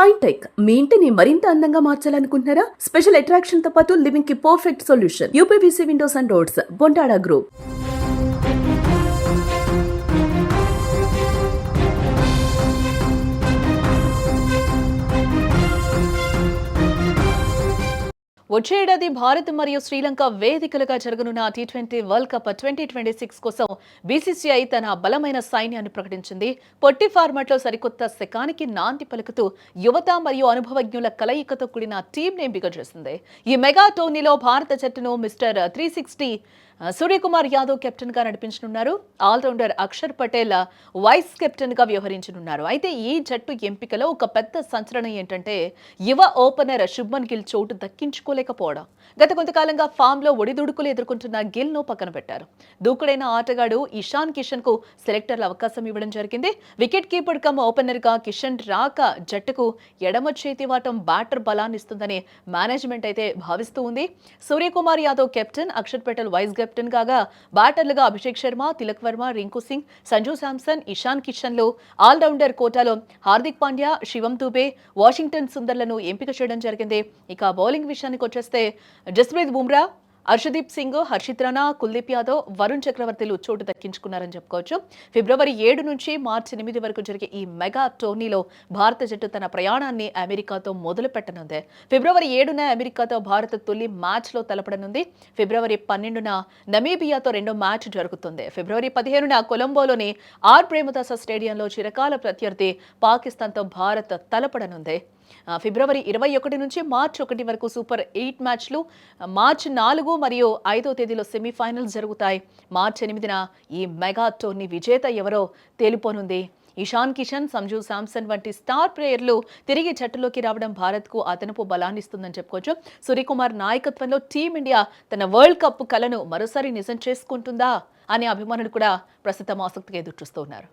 Shine tech మీ ఇంటిని మరింత అందంగా మార్చాలనుకుంటున్నారా? స్పెషల్ అట్రాక్షన్ తో పాటు లివింగ్ కి perfect solution. UPVC windows and doors, Bontada group. వచ్చే ఏడాది భారత్ మరియు శ్రీలంక వేదికలుగా జరగనున్న టీ20 వరల్డ్ కప్ 2026 కోసం బీసీసీఐ తన బలమైన సైన్యాన్ని ప్రకటించింది. పొట్టి ఫార్మాట్లో సరికొత్త శకానికి నాంది పలుకుతూ యువత మరియు అనుభవజ్ఞుల కలయికతో కూడిన టీంని ఎంపిక చేసింది. ఈ మెగా టోర్నీలో భారత జట్టును మిస్టర్ 360 సూర్యకుమార్ యాదవ్ కెప్టెన్ గా నడిపించనున్నారు. Allrounder Axar Patel vice captain గా వ్యవహరించనున్నారు. అయితే ఈ జట్టు ఎంపికలో ఒక పెద్ద సంచలనం ఏంటంటే యువ ఓపెనర్ శుభ్మన్ గిల్ చోటు దక్కించుకోలేకపోవడం. గత కొంతకాలంగా ఫామ్ లో ఒడిదుడుకులు ఎదుర్కొంటున్న గిల్ ను పక్కన పెట్టారు. దూకుడైన ఆటగాడు ఇషాన్ కిషన్ కు సెలెక్టర్ల అవకాశం ఇవ్వడం జరిగింది. వికెట్ కీపర్ కమ్ ఓపెనర్ గా కిషన్ రాక జట్టుకు ఎడమ చేతి వాటం బ్యాటర్ బలాన్ని ఇస్తుందని మేనేజ్మెంట్ అయితే భావిస్తూ ఉంది. Suryakumar Yadav captain, Axar Patel vice captain కాగా బ్యాటర్లుగా అభిషేక్ శర్మ, తిలక్ వర్మ, రింకు సింగ్, సంజు శాంసన్, ఇషాన్ కిషన్లు, ఆల్రౌండర్ కోటాలో హార్దిక్ పాండ్యా, శివం దూబే, వాషింగ్టన్ సుందర్లను ఎంపిక చేయడం జరిగింది. ఇక బౌలింగ్ విషయానికి వచ్చేస్తే జస్ప్రీత్ బుమ్రా, హర్షదీప్ సింగ్, హర్షిత్ రాణా, కుల్దీప్ యాదవ్, వరుణ్ చక్రవర్తిలు చోటు దక్కించుకున్నారని చెప్పుకోవచ్చు. ఫిబ్రవరి 7 నుంచి మార్చి 8 వరకు జరిగే ఈ మెగా టోర్నీలో భారత జట్టు తన ప్రయాణాన్ని అమెరికాతో మొదలు పెట్టనుంది. ఫిబ్రవరి 7న అమెరికాతో భారత తొలి మ్యాచ్లో తలపడనుంది. ఫిబ్రవరి 12న నమీబియాతో రెండో మ్యాచ్ జరుగుతుంది. ఫిబ్రవరి 15న కొలంబోలోని ఆర్ ప్రేమదాస స్టేడియంలో చిరకాల ప్రత్యర్థి పాకిస్తాన్తో భారత్ తలపడనుంది. ఫిబ్రవరి 21 నుంచి మార్చి 1 వరకు సూపర్ 8 మ్యాచ్లు, మార్చి 4 మరియు 5వ తేదీలో సెమీఫైనల్స్ జరుగుతాయి. మార్చి 8న ఈ మెగా టోర్నీ విజేత ఎవరో తేలిపోనుంది. ఇషాన్ కిషన్, సంజు శాంసన్ వంటి స్టార్ ప్లేయర్లు తిరిగి జట్టులోకి రావడం భారత్కు అదనపు బలాన్ని ఇస్తుందని చెప్పుకోవచ్చు. సూర్యకుమార్ నాయకత్వంలో టీమిండియా తన వరల్డ్ కప్ కలను మరోసారి నిజం చేసుకుంటుందా అనే అభిమానులు కూడా ప్రస్తుతం ఆసక్తిగా ఎదురుచూస్తున్నారు.